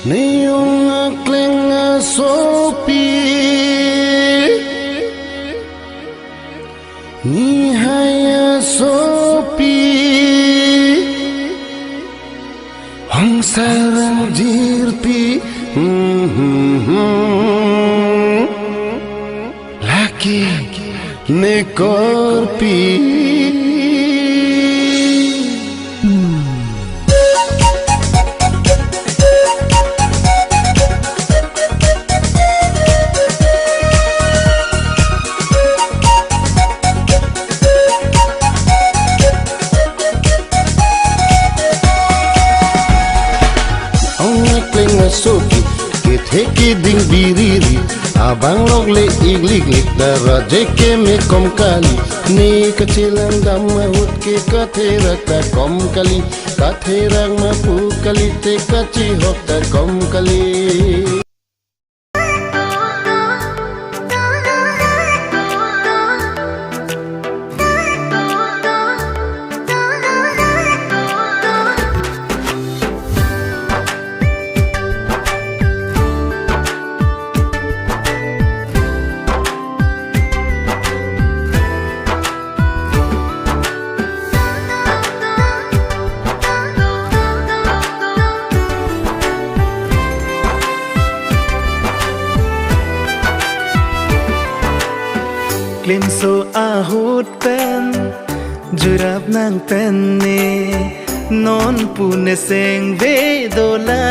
Niyong akling sopi Ni haya sopi Hong sarang jirpi Laki nekorpi Soki kitheki ding biriri abang log le iglik lik dara jeke me kom kali ni kecilang damahut ke katherak ta kom kali katherang mapu kali te kaci hok ta kom kali Klimso ahut pen jurap nang pen ne non pune seng vedola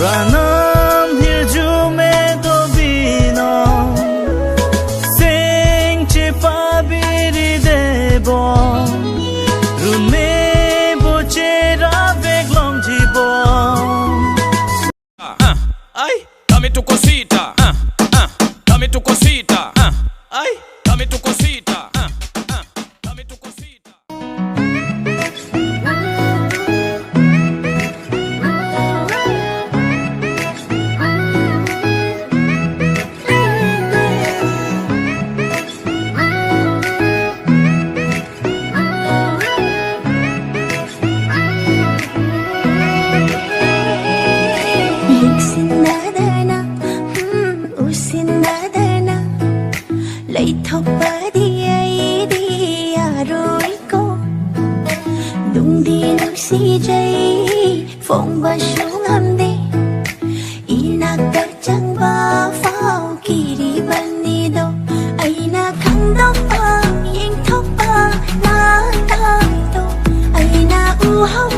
Ranam hirju me do bino Sing che pabiri debo Rume boche ravek long jibo Ay, dame tu cosita dame tu cosita ay, dame tu cosita dame tu cosita Lấy thóc ba đi ai đi à rồi cô đung đi nước si dây phong ba xuống âm đi ina cả chẳng ba phao kỳ đi ban đi đâu ai na khăn đó ba yên thóc ba na đâu ai na u hao